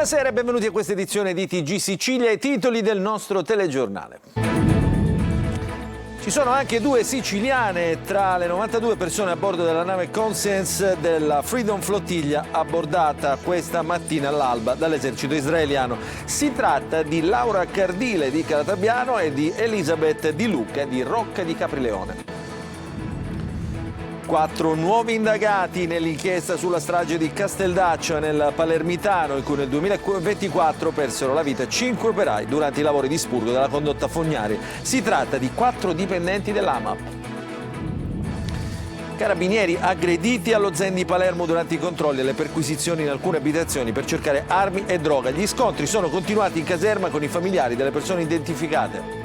Buonasera e benvenuti a questa edizione di TG Sicilia, i titoli del nostro telegiornale. Ci sono anche 2 siciliane tra le 92 persone a bordo della nave Conscience della Freedom Flottiglia abbordata questa mattina all'alba dall'esercito israeliano. Si tratta di Laura Cardile di Calatabbiano e di Elisabeth Di Luca di Rocca di Caprileone. 4 nuovi indagati nell'inchiesta sulla strage di Casteldaccia nel Palermitano, in cui nel 2024 persero la vita 5 operai durante i lavori di spurgo della condotta fognaria. Si tratta di 4 dipendenti dell'AMAP. Carabinieri aggrediti allo Zen di Palermo durante i controlli e le perquisizioni in alcune abitazioni per cercare armi e droga. Gli scontri sono continuati in caserma con i familiari delle persone identificate.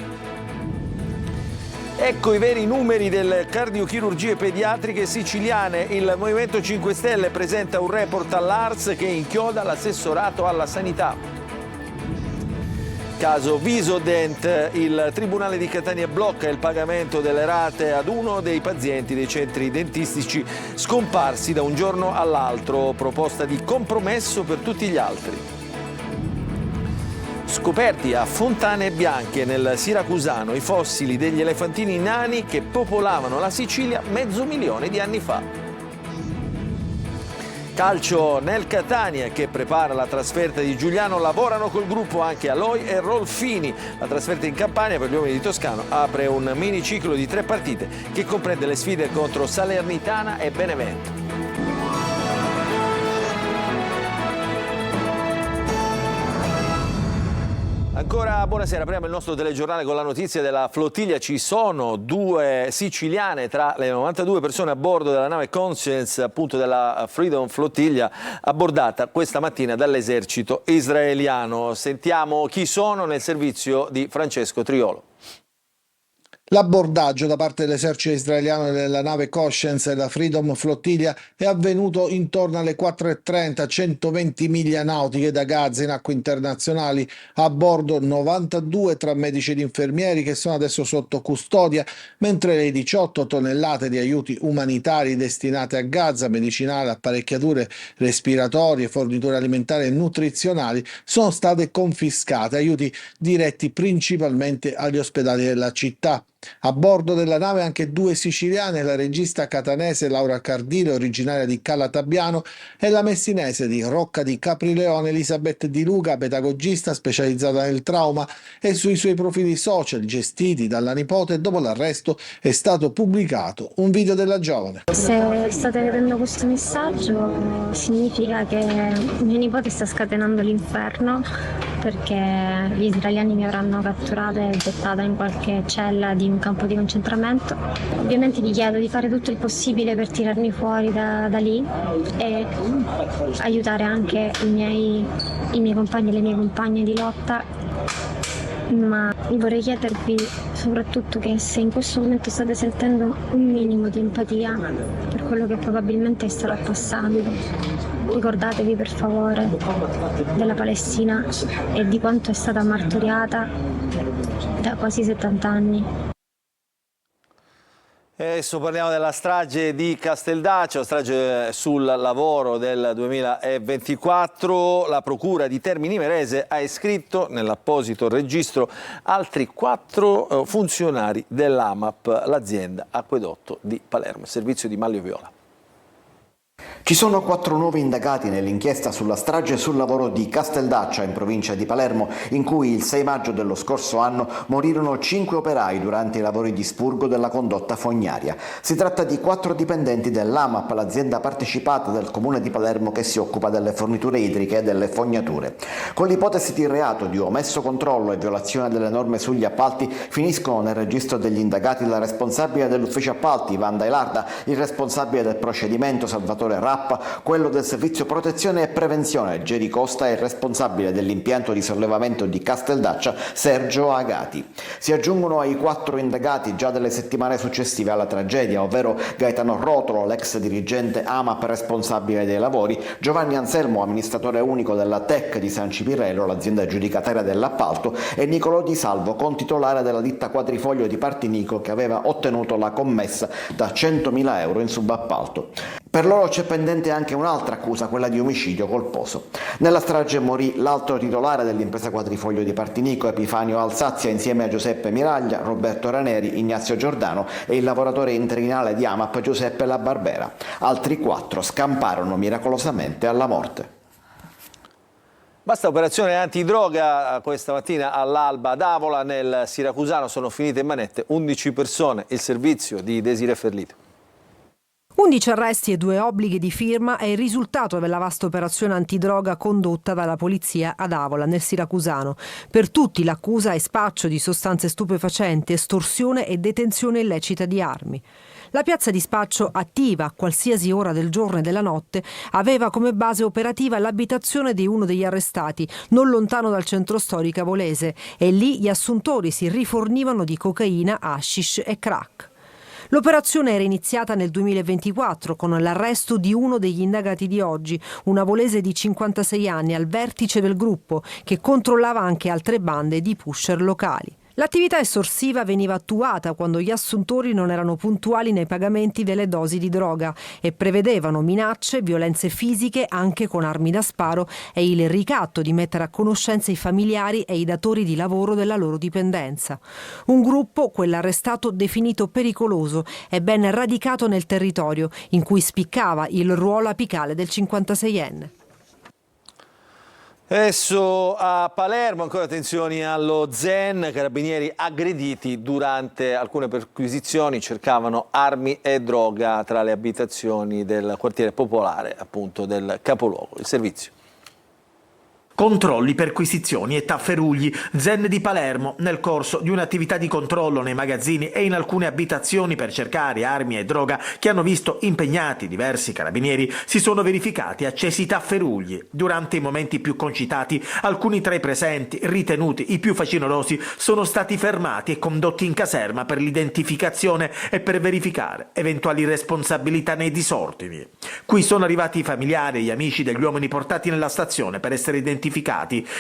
Ecco i veri numeri delle cardiochirurgie pediatriche siciliane. Il Movimento 5 Stelle presenta un report all'ARS che inchioda l'assessorato alla sanità. Caso Visodent, il Tribunale di Catania blocca il pagamento delle rate ad uno dei pazienti dei centri dentistici scomparsi da un giorno all'altro. Proposta di compromesso per tutti gli altri. Scoperti a Fontane Bianche nel Siracusano i fossili degli elefantini nani che popolavano la Sicilia 500.000 di anni fa. Calcio nel Catania che prepara la trasferta di Giuliano, lavorano col gruppo anche Aloi e Rolfini. La trasferta in Campania per gli uomini di Toscano apre un miniciclo di 3 partite che comprende le sfide contro Salernitana e Benevento. Ancora buonasera, apriamo il nostro telegiornale con la notizia della flottiglia. Ci sono 2 siciliane tra le 92 persone a bordo della nave Conscience, appunto della Freedom Flottiglia, abbordata questa mattina dall'esercito israeliano. Sentiamo chi sono nel servizio di Francesco Triolo. L'abbordaggio da parte dell'esercito israeliano della nave Conscience e la Freedom Flottiglia è avvenuto intorno alle 4:30, 120 miglia nautiche da Gaza in acque internazionali. A bordo 92 tra medici ed infermieri che sono adesso sotto custodia, mentre le 18 tonnellate di aiuti umanitari destinate a Gaza, medicinali, apparecchiature respiratorie, forniture alimentari e nutrizionali, sono state confiscate, aiuti diretti principalmente agli ospedali della città. A bordo della nave anche 2 siciliane, la regista catanese Laura Cardile, originaria di Calatabbiano, e la messinese di Rocca di Caprileone Elisabeth Di Luca, pedagogista specializzata nel trauma, e sui suoi profili social gestiti dalla nipote. Dopo l'arresto è stato pubblicato un video della giovane. Se state vedendo questo messaggio significa che mio nipote sta scatenando l'inferno, perché gli israeliani mi avranno catturata e gettata in qualche cella di un campo di concentramento. Ovviamente vi chiedo di fare tutto il possibile per tirarmi fuori da lì e aiutare anche i miei compagni e le mie compagne di lotta, ma vorrei chiedervi soprattutto che se in questo momento state sentendo un minimo di empatia per quello che probabilmente starà passando, ricordatevi per favore della Palestina e di quanto è stata martoriata da quasi 70 anni. Adesso parliamo della strage di Casteldaccia, strage sul lavoro del 2024. La Procura di Termini Imerese ha iscritto nell'apposito registro altri 4 funzionari dell'AMAP, l'azienda Acquedotto di Palermo, servizio di Manlio Viola. Ci sono 4 nuovi indagati nell'inchiesta sulla strage sul lavoro di Casteldaccia in provincia di Palermo, in cui il 6 maggio dello scorso anno morirono 5 operai durante i lavori di spurgo della condotta fognaria. Si tratta di 4 dipendenti dell'AMAP, l'azienda partecipata del comune di Palermo che si occupa delle forniture idriche e delle fognature. Con l'ipotesi di reato di omesso controllo e violazione delle norme sugli appalti finiscono nel registro degli indagati la responsabile dell'ufficio appalti Wanda Elarda, il responsabile del procedimento Salvatore Rappa, quello del servizio protezione e prevenzione Geri Costa e il responsabile dell'impianto di sollevamento di Casteldaccia Sergio Agati. Si aggiungono ai 4 indagati già delle settimane successive alla tragedia, ovvero Gaetano Rotolo, l'ex dirigente AMAP responsabile dei lavori, Giovanni Anselmo, amministratore unico della TEC di San Cipirello, l'azienda aggiudicataria dell'appalto, e Nicolò Di Salvo, contitolare della ditta Quadrifoglio di Partinico che aveva ottenuto la commessa da 100.000 euro in subappalto. Per loro c'è pendente anche un'altra accusa, quella di omicidio colposo. Nella strage morì l'altro titolare dell'impresa Quadrifoglio di Partinico, Epifanio Alsazia, insieme a Giuseppe Miraglia, Roberto Raneri, Ignazio Giordano e il lavoratore interinale di AMAP Giuseppe La Barbera. Altri 4 scamparono miracolosamente alla morte. Basta operazione antidroga questa mattina all'alba ad Avola, nel Siracusano sono finite in manette 11 persone, il servizio di Desiree Ferlito. 11 arresti e 2 obblighi di firma è il risultato della vasta operazione antidroga condotta dalla polizia ad Avola, nel Siracusano. Per tutti l'accusa è spaccio di sostanze stupefacenti, estorsione e detenzione illecita di armi. La piazza di spaccio, attiva a qualsiasi ora del giorno e della notte, aveva come base operativa l'abitazione di uno degli arrestati, non lontano dal centro storico avolese, e lì gli assuntori si rifornivano di cocaina, hashish e crack. L'operazione era iniziata nel 2024 con l'arresto di uno degli indagati di oggi, un avolese di 56 anni al vertice del gruppo, che controllava anche altre bande di pusher locali. L'attività estorsiva veniva attuata quando gli assuntori non erano puntuali nei pagamenti delle dosi di droga e prevedevano minacce, violenze fisiche anche con armi da sparo e il ricatto di mettere a conoscenza i familiari e i datori di lavoro della loro dipendenza. Un gruppo, quell'arrestato, definito pericoloso e ben radicato nel territorio, in cui spiccava il ruolo apicale del 56enne. Adesso a Palermo, ancora tensioni allo Zen, carabinieri aggrediti durante alcune perquisizioni, cercavano armi e droga tra le abitazioni del quartiere popolare, appunto del capoluogo. Il servizio. Controlli, perquisizioni e tafferugli, Zen di Palermo, nel corso di un'attività di controllo nei magazzini e in alcune abitazioni per cercare armi e droga che hanno visto impegnati diversi carabinieri, si sono verificati accesi tafferugli. Durante i momenti più concitati, alcuni tra i presenti, ritenuti i più facinorosi, sono stati fermati e condotti in caserma per l'identificazione e per verificare eventuali responsabilità nei disordini. Qui sono arrivati i familiari e gli amici degli uomini portati nella stazione per essere identificati.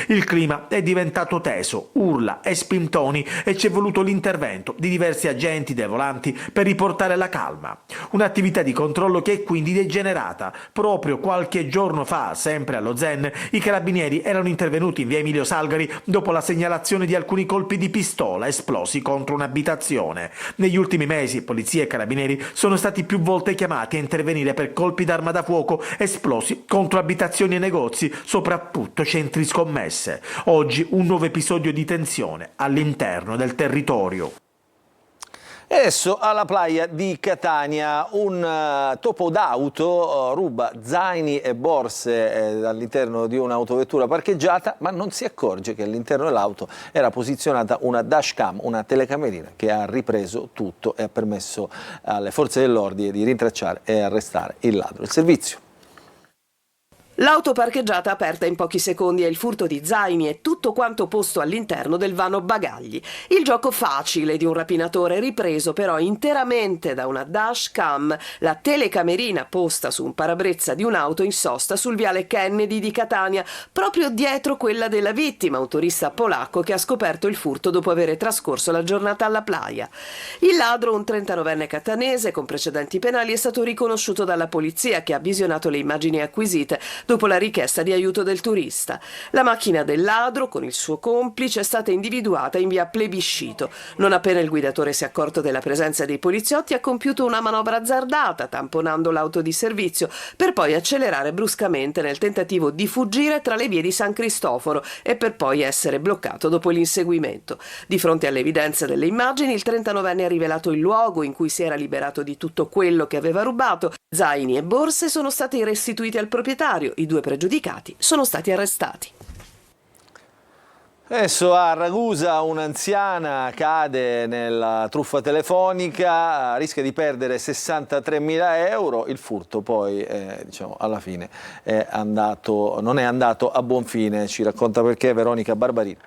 Il clima è diventato teso, urla e spintoni e c'è voluto l'intervento di diversi agenti dei volanti per riportare la calma. Un'attività di controllo che è quindi degenerata. Proprio qualche giorno fa, sempre allo Zen, i carabinieri erano intervenuti in via Emilio Salgari dopo la segnalazione di alcuni colpi di pistola esplosi contro un'abitazione. Negli ultimi mesi polizia e carabinieri sono stati più volte chiamati a intervenire per colpi d'arma da fuoco esplosi contro abitazioni e negozi, soprattutto centri scommesse. Oggi un nuovo episodio di tensione all'interno del territorio. E adesso alla playa di Catania un topo d'auto ruba zaini e borse all'interno di un'autovettura parcheggiata, ma non si accorge che all'interno dell'auto era posizionata una dashcam, una telecamerina che ha ripreso tutto e ha permesso alle forze dell'ordine di rintracciare e arrestare il ladro. Il servizio. L'auto parcheggiata aperta in pochi secondi e il furto di zaini e tutto quanto posto all'interno del vano bagagli. Il gioco facile di un rapinatore ripreso però interamente da una dashcam, la telecamerina posta su un parabrezza di un'auto in sosta sul viale Kennedy di Catania, proprio dietro quella della vittima, un turista polacco che ha scoperto il furto dopo aver trascorso la giornata alla playa. Il ladro, un 39enne catanese con precedenti penali, è stato riconosciuto dalla polizia che ha visionato le immagini acquisite dopo la richiesta di aiuto del turista. La macchina del ladro, con il suo complice, è stata individuata in via Plebiscito. Non appena il guidatore si è accorto della presenza dei poliziotti, ha compiuto una manovra azzardata, tamponando l'auto di servizio, per poi accelerare bruscamente nel tentativo di fuggire tra le vie di San Cristoforo e per poi essere bloccato dopo l'inseguimento. Di fronte alle evidenze delle immagini, il 39enne ha rivelato il luogo in cui si era liberato di tutto quello che aveva rubato. Zaini e borse sono stati restituiti al proprietario. I 2 pregiudicati sono stati arrestati. Adesso a Ragusa un'anziana cade nella truffa telefonica, rischia di perdere 63.000 euro. Il furto poi alla fine non è andato a buon fine. Ci racconta perché Veronica Barbarina.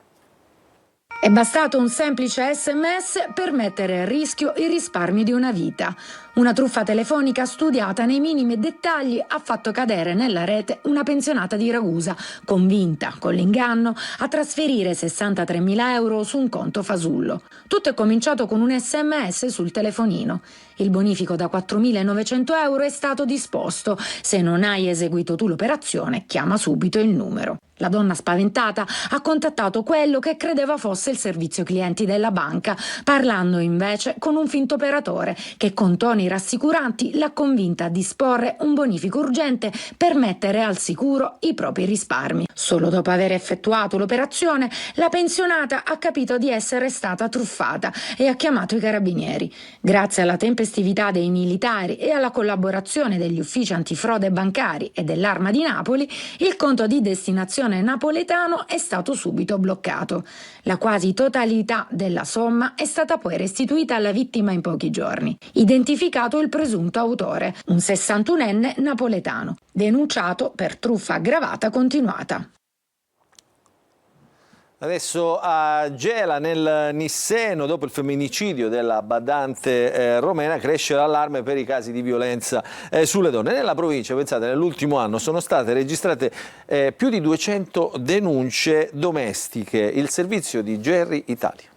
È bastato un semplice SMS per mettere a rischio i risparmi di una vita. Una truffa telefonica studiata nei minimi dettagli ha fatto cadere nella rete una pensionata di Ragusa, convinta, con l'inganno, a trasferire 63.000 euro su un conto fasullo. Tutto è cominciato con un SMS sul telefonino. Il bonifico da 4.900 euro è stato disposto. Se non hai eseguito tu l'operazione, chiama subito il numero. La donna spaventata ha contattato quello che credeva fosse il servizio clienti della banca, parlando invece con un finto operatore che con toni rassicuranti l'ha convinta a disporre un bonifico urgente per mettere al sicuro i propri risparmi. Solo dopo aver effettuato l'operazione, la pensionata ha capito di essere stata truffata e ha chiamato i carabinieri. Grazie alla tempestività dei militari e alla collaborazione degli uffici antifrode bancari e dell'Arma di Napoli, il conto di destinazione napoletano è stato subito bloccato. La quasi totalità della somma è stata poi restituita alla vittima in pochi giorni. Identificato il presunto autore, un 61enne napoletano, denunciato per truffa aggravata continuata. Adesso a Gela, nel Nisseno, dopo il femminicidio della badante romena, cresce l'allarme per i casi di violenza sulle donne. Nella provincia, pensate, nell'ultimo anno sono state registrate più di 200 denunce domestiche. Il servizio di Gerry Italia.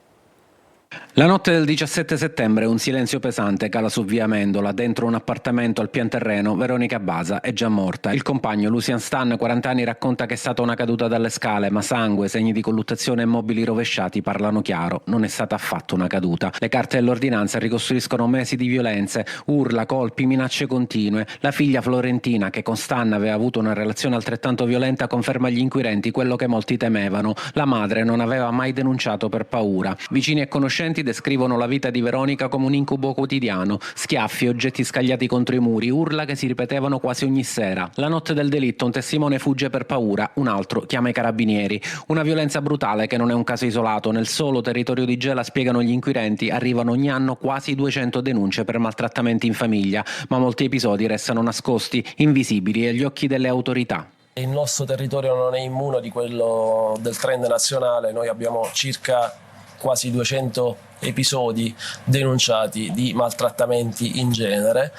La notte del 17 settembre un silenzio pesante cala su via Amendola. Dentro un appartamento al pian terreno Veronica Basa è già morta. Il compagno Lucian Stan, 40 anni, racconta che è stata una caduta dalle scale, ma sangue, segni di colluttazione e mobili rovesciati parlano chiaro. Non è stata affatto una caduta. Le carte dell'ordinanza ricostruiscono mesi di violenze, urla, colpi, minacce continue. La figlia Florentina, che con Stan aveva avuto una relazione altrettanto violenta, conferma agli inquirenti quello che molti temevano. La madre non aveva mai denunciato per paura. Vicini e conoscenti descrivono la vita di Veronica come un incubo quotidiano, schiaffi, oggetti scagliati contro i muri, urla che si ripetevano quasi ogni sera. La notte del delitto un testimone fugge per paura, un altro chiama i carabinieri. Una violenza brutale che non è un caso isolato. Nel solo territorio di Gela, spiegano gli inquirenti, arrivano ogni anno quasi 200 denunce per maltrattamenti in famiglia, ma molti episodi restano nascosti, invisibili agli occhi delle autorità. Il nostro territorio non è immuno di quello del trend nazionale. Noi abbiamo circa quasi 200 episodi denunciati di maltrattamenti in genere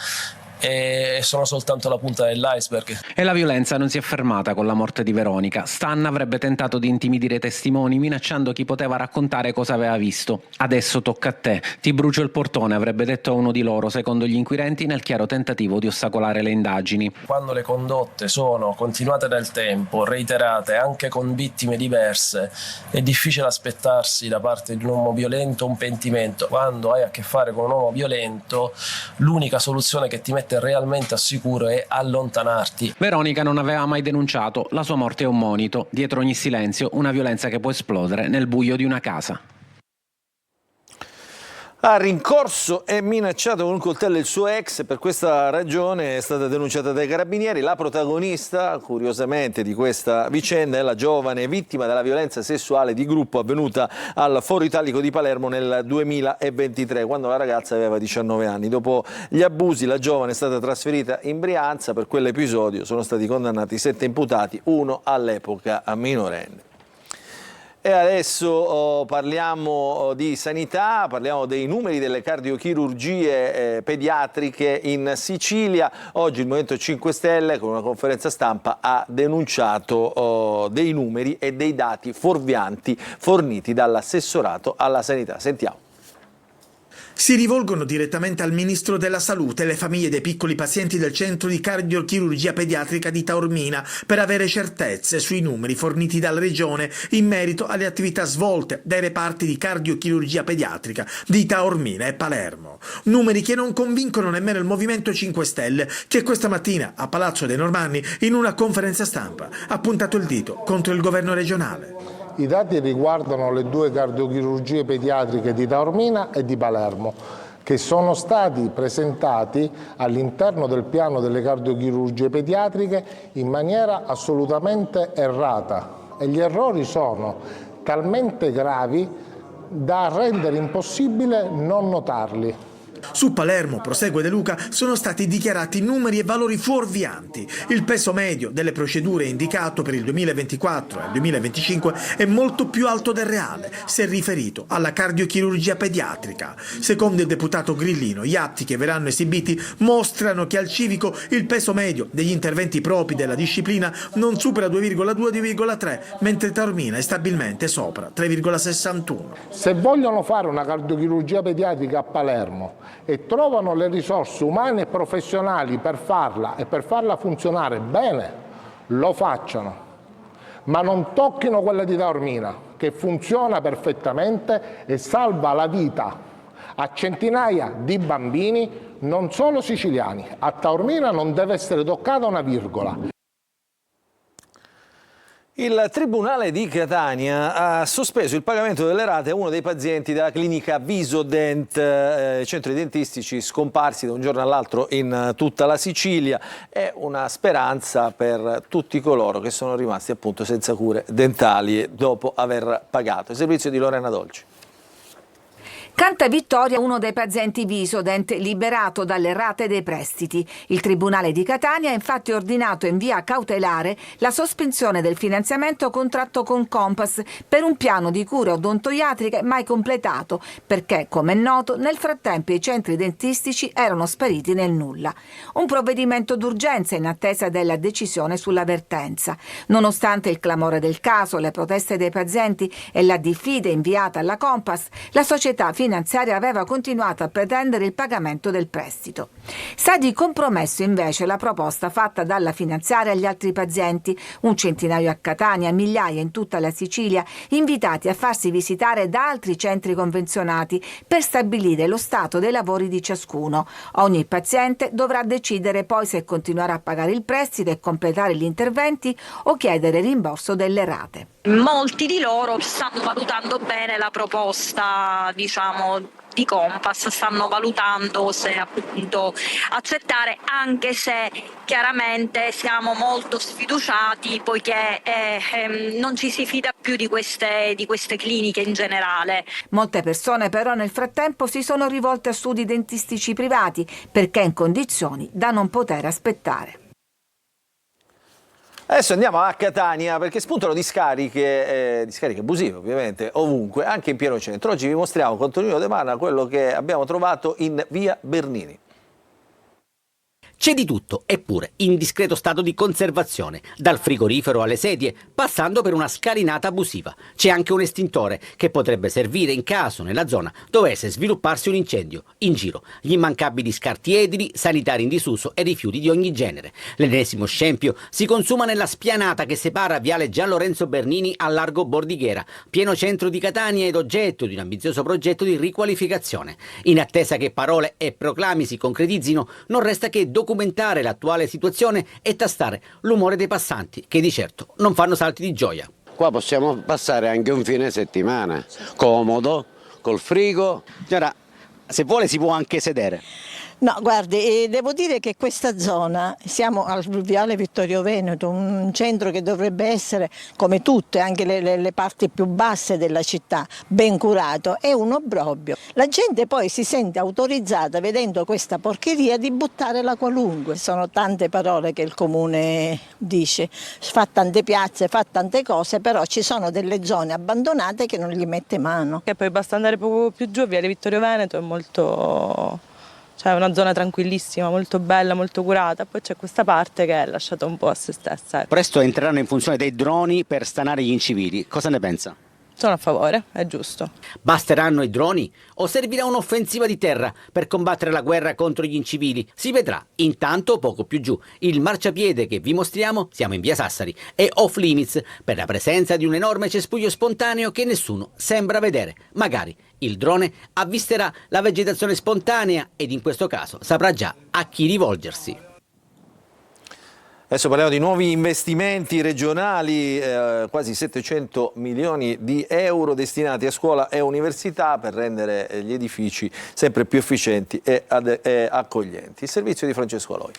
e sono soltanto la punta dell'iceberg. E la violenza non si è fermata con la morte di Veronica. Stan avrebbe tentato di intimidire i testimoni, minacciando chi poteva raccontare cosa aveva visto. Adesso tocca a te, ti brucio il portone, avrebbe detto a uno di loro, secondo gli inquirenti, nel chiaro tentativo di ostacolare le indagini. Quando le condotte sono continuate nel tempo, reiterate, anche con vittime diverse, è difficile aspettarsi da parte di un uomo violento un pentimento. Quando hai a che fare con un uomo violento, l'unica soluzione che ti mette realmente al sicuro è allontanarti. Veronica non aveva mai denunciato, la sua morte è un monito. Dietro ogni silenzio una violenza che può esplodere nel buio di una casa. Ha rincorso e minacciato con un coltello il suo ex, per questa ragione è stata denunciata dai carabinieri. La protagonista, curiosamente, di questa vicenda è la giovane vittima della violenza sessuale di gruppo avvenuta al Foro Italico di Palermo nel 2023, quando la ragazza aveva 19 anni. Dopo gli abusi la giovane è stata trasferita in Brianza. Per quell'episodio sono stati condannati 7 imputati, uno all'epoca minorenne. E adesso parliamo di sanità, parliamo dei numeri delle cardiochirurgie pediatriche in Sicilia. Oggi il Movimento 5 Stelle con una conferenza stampa ha denunciato dei numeri e dei dati fuorvianti forniti dall'assessorato alla sanità. Sentiamo. Si rivolgono direttamente al Ministro della Salute le famiglie dei piccoli pazienti del centro di cardiochirurgia pediatrica di Taormina per avere certezze sui numeri forniti dalla Regione in merito alle attività svolte dai reparti di cardiochirurgia pediatrica di Taormina e Palermo. Numeri che non convincono nemmeno il Movimento 5 Stelle, che questa mattina a Palazzo dei Normanni in una conferenza stampa ha puntato il dito contro il governo regionale. I dati riguardano le 2 cardiochirurgie pediatriche di Taormina e di Palermo, che sono stati presentati all'interno del piano delle cardiochirurgie pediatriche in maniera assolutamente errata. E gli errori sono talmente gravi da rendere impossibile non notarli. Su Palermo, prosegue De Luca, sono stati dichiarati numeri e valori fuorvianti. Il peso medio delle procedure indicato per il 2024 e il 2025 è molto più alto del reale, se riferito alla cardiochirurgia pediatrica. Secondo il deputato Grillino, gli atti che verranno esibiti mostrano che al civico il peso medio degli interventi propri della disciplina non supera 2,2-2,3, mentre Taormina è stabilmente sopra 3,61. Se vogliono fare una cardiochirurgia pediatrica a Palermo e trovano le risorse umane e professionali per farla e per farla funzionare bene, lo facciano, ma non tocchino quella di Taormina, che funziona perfettamente e salva la vita a centinaia di bambini, non solo siciliani. A Taormina non deve essere toccata una virgola. Il Tribunale di Catania ha sospeso il pagamento delle rate a uno dei pazienti della clinica Visodent, centri dentistici scomparsi da un giorno all'altro in tutta la Sicilia. È una speranza per tutti coloro che sono rimasti appunto senza cure dentali dopo aver pagato. Il servizio di Lorena Dolci. Canta vittoria uno dei pazienti Visodent liberato dalle rate dei prestiti. Il Tribunale di Catania ha infatti ordinato in via cautelare la sospensione del finanziamento contratto con Compass per un piano di cure odontoiatriche mai completato, perché, come è noto, nel frattempo i centri dentistici erano spariti nel nulla. Un provvedimento d'urgenza in attesa della decisione sulla vertenza. Nonostante il clamore del caso, le proteste dei pazienti e la diffida inviata alla Compass, la società finanziaria aveva continuato a pretendere il pagamento del prestito. Sta di compromesso invece la proposta fatta dalla finanziaria agli altri pazienti, un centinaio a Catania, migliaia in tutta la Sicilia, invitati a farsi visitare da altri centri convenzionati per stabilire lo stato dei lavori di ciascuno. Ogni paziente dovrà decidere poi se continuare a pagare il prestito e completare gli interventi o chiedere rimborso delle rate. Molti di loro stanno valutando bene la proposta, di Compass, stanno valutando se appunto accettare, anche se chiaramente siamo molto sfiduciati poiché non ci si fida più di queste cliniche in generale. Molte persone però nel frattempo si sono rivolte a studi dentistici privati perché in condizioni da non poter aspettare. Adesso andiamo a Catania perché spuntano discariche abusive ovviamente ovunque, anche in pieno centro. Oggi vi mostriamo con Tonino De Mana quello che abbiamo trovato in via Bernini. C'è di tutto, eppure in discreto stato di conservazione, dal frigorifero alle sedie, passando per una scalinata abusiva. C'è anche un estintore che potrebbe servire in caso nella zona dovesse svilupparsi un incendio. In giro, gli immancabili scarti edili, sanitari in disuso e rifiuti di ogni genere. L'ennesimo scempio si consuma nella spianata che separa viale Gian Lorenzo Bernini a largo Bordighera, pieno centro di Catania ed oggetto di un ambizioso progetto di riqualificazione. In attesa che parole e proclami si concretizzino, non resta che documentare l'attuale situazione e tastare l'umore dei passanti, che di certo non fanno salti di gioia. Qua possiamo passare anche un fine settimana, comodo, col frigo. Ora, se vuole si può anche sedere. No, guardi, devo dire che questa zona, siamo al Viale Vittorio Veneto, un centro che dovrebbe essere, come tutte, anche le parti più basse della città, ben curato, è un obbrobrio. La gente poi si sente autorizzata, vedendo questa porcheria, di buttare la qualunque. Sono tante parole che il comune dice, fa tante piazze, fa tante cose, però ci sono delle zone abbandonate che non gli mette mano. E poi basta andare poco più giù, Viale Vittorio Veneto è molto... Cioè è una zona tranquillissima, molto bella, molto curata, poi c'è questa parte che è lasciata un po' a se stessa. Presto entreranno in funzione dei droni per stanare gli incivili. Cosa ne pensa? Sono a favore, è giusto. Basteranno i droni o servirà un'offensiva di terra per combattere la guerra contro gli incivili? Si vedrà. Intanto, poco più giù, il marciapiede che vi mostriamo, siamo in via Sassari, è off limits per la presenza di un enorme cespuglio spontaneo che nessuno sembra vedere. Magari il drone avvisterà la vegetazione spontanea ed in questo caso saprà già a chi rivolgersi. Adesso parliamo di nuovi investimenti regionali, quasi 700 milioni di euro destinati a scuola e università per rendere gli edifici sempre più efficienti e accoglienti. Il servizio di Francesco Aloi.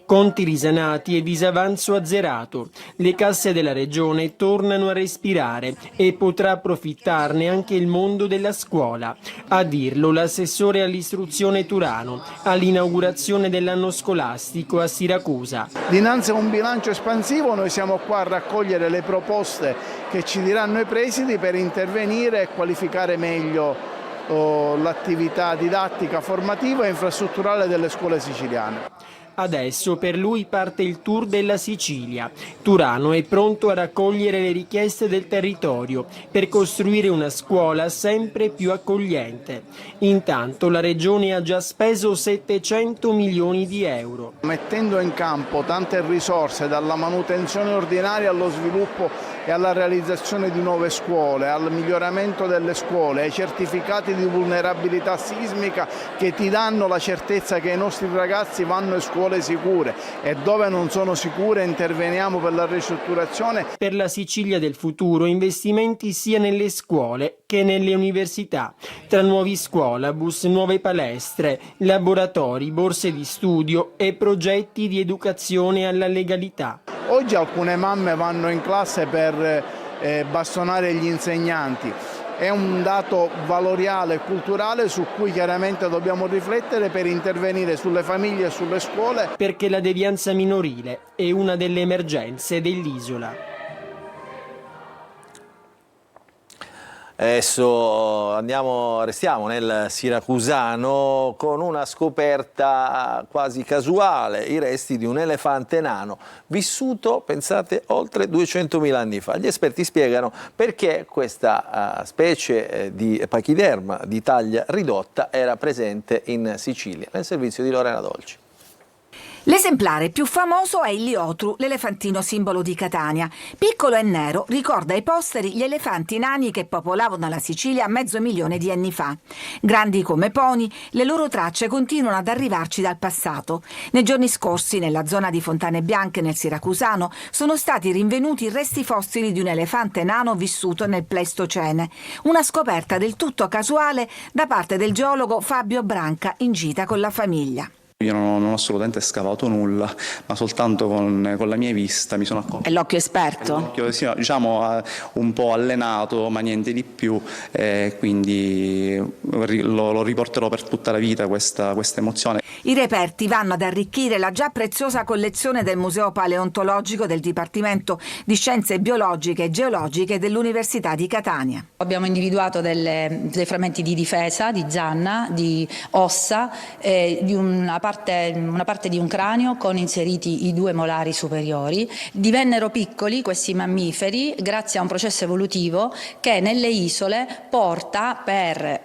Conti risanati e disavanzo azzerato. Le casse della regione tornano a respirare e potrà approfittarne anche il mondo della scuola. A dirlo l'assessore all'istruzione Turano all'inaugurazione dell'anno scolastico a Siracusa. Dinanzi a un bilancio espansivo noi siamo qua a raccogliere le proposte che ci diranno i presidi per intervenire e qualificare meglio l'attività didattica, formativa e infrastrutturale delle scuole siciliane. Adesso per lui parte il tour della Sicilia. Turano è pronto a raccogliere le richieste del territorio per costruire una scuola sempre più accogliente. Intanto la regione ha già speso 700 milioni di euro. Mettendo in campo tante risorse, dalla manutenzione ordinaria allo sviluppo e alla realizzazione di nuove scuole, al miglioramento delle scuole, ai certificati di vulnerabilità sismica che ti danno la certezza che i nostri ragazzi vanno in scuole sicure, e dove non sono sicure interveniamo per la ristrutturazione. Per la Sicilia del futuro investimenti sia nelle scuole che nelle università, tra nuovi scuolabus, nuove palestre, laboratori, borse di studio e progetti di educazione alla legalità. Oggi alcune mamme vanno in classe per bastonare gli insegnanti. È un dato valoriale e culturale su cui chiaramente dobbiamo riflettere per intervenire sulle famiglie e sulle scuole. Perché la devianza minorile è una delle emergenze dell'isola. Adesso restiamo nel siracusano con una scoperta quasi casuale, i resti di un elefante nano vissuto, pensate, oltre 200.000 anni fa. Gli esperti spiegano perché questa specie di pachiderma di taglia ridotta era presente in Sicilia, nel servizio di Lorena Dolci. L'esemplare più famoso è il liotru, l'elefantino simbolo di Catania. Piccolo e nero, ricorda ai posteri gli elefanti nani che popolavano la Sicilia 500.000 di anni fa. Grandi come pony, le loro tracce continuano ad arrivarci dal passato. Nei giorni scorsi, nella zona di Fontane Bianche, nel Siracusano, sono stati rinvenuti i resti fossili di un elefante nano vissuto nel Pleistocene. Una scoperta del tutto casuale da parte del geologo Fabio Branca, in gita con la famiglia. Io non ho assolutamente scavato nulla, ma soltanto con la mia vista mi sono accorto. È l'occhio esperto? L'occhio, sì, diciamo un po' allenato, ma niente di più, quindi lo riporterò per tutta la vita questa emozione. I reperti vanno ad arricchire la già preziosa collezione del Museo Paleontologico del Dipartimento di Scienze Biologiche e Geologiche dell'Università di Catania. Abbiamo individuato dei frammenti di difesa, di zanna, di ossa, di una parte di un cranio con inseriti i 2 molari superiori. Divennero piccoli questi mammiferi grazie a un processo evolutivo che nelle isole porta, per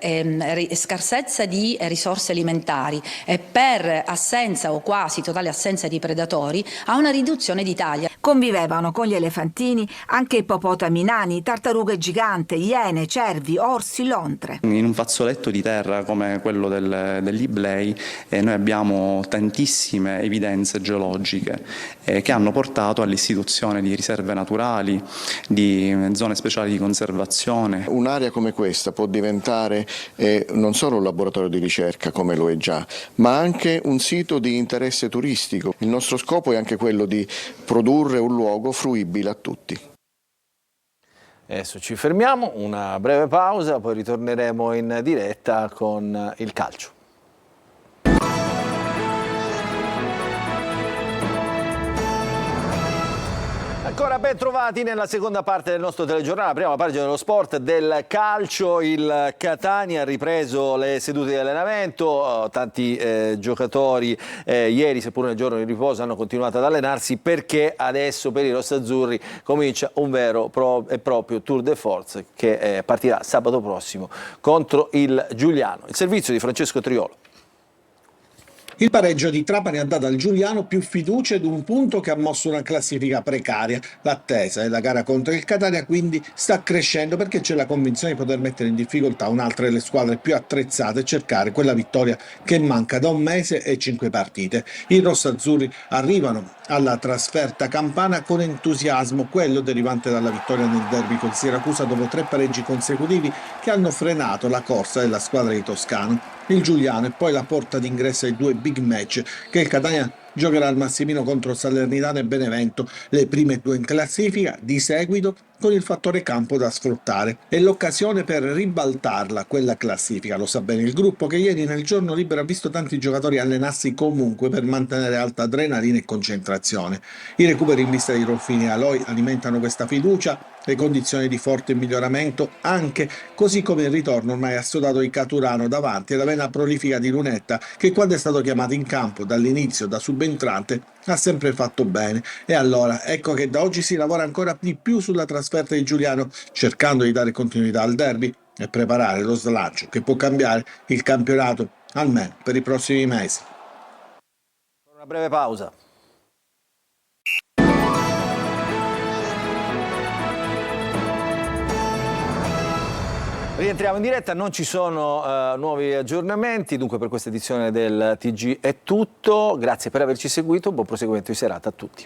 scarsezza di risorse alimentari e per assenza o quasi totale assenza di predatori, a una riduzione di taglia. Convivevano con gli elefantini anche ippopotami nani, tartarughe gigante, iene, cervi, orsi, lontre. In un fazzoletto di terra come quello dell'Iblei noi abbiamo tantissime evidenze geologiche che hanno portato all'istituzione di riserve naturali, di zone speciali di conservazione. Un'area come questa può diventare non solo un laboratorio di ricerca come lo è già, ma anche un sito di interesse turistico. Il nostro scopo è anche quello di produrre un luogo fruibile a tutti. Adesso ci fermiamo, una breve pausa, poi ritorneremo in diretta con il calcio. Ancora ben trovati nella seconda parte del nostro telegiornale, la prima pagina dello sport del calcio. Il Catania ha ripreso le sedute di allenamento, tanti giocatori ieri, seppur nel giorno di riposo, hanno continuato ad allenarsi perché adesso per i rossazzurri comincia un vero e proprio tour de force che partirà sabato prossimo contro il Giuliano. Il servizio di Francesco Triolo. Il pareggio di Trapani ha dato al Giuliano più fiducia ed un punto che ha mosso una classifica precaria. L'attesa e la gara contro il Catania quindi sta crescendo perché c'è la convinzione di poter mettere in difficoltà un'altra delle squadre più attrezzate e cercare quella vittoria che manca da 1 mese e 5 partite. I rossazzurri arrivano alla trasferta campana con entusiasmo, quello derivante dalla vittoria nel derby con Siracusa dopo 3 pareggi consecutivi che hanno frenato la corsa della squadra di Toscano. Il Giuliano è poi la porta d'ingresso ai 2 big match che il Catania giocherà al Massimino contro Salernitana e Benevento, le prime due in classifica, di seguito con il fattore campo da sfruttare. È l'occasione per ribaltarla quella classifica, lo sa bene il gruppo che ieri nel giorno libero ha visto tanti giocatori allenarsi comunque per mantenere alta adrenalina e concentrazione. I recuperi in vista di Rolfini e Aloi alimentano questa fiducia, le condizioni di forte miglioramento anche, così come il ritorno ormai assodato di Caturano davanti alla vena prolifica di Lunetta, che quando è stato chiamato in campo dall'inizio da subentrante ha sempre fatto bene. E allora ecco che da oggi si lavora ancora di più sulla trasferta di Giuliano, cercando di dare continuità al derby e preparare lo slancio che può cambiare il campionato almeno per i prossimi mesi. Una breve pausa. Rientriamo in diretta, non ci sono nuovi aggiornamenti, dunque per questa edizione del TG è tutto. Grazie per averci seguito, buon proseguimento di serata a tutti.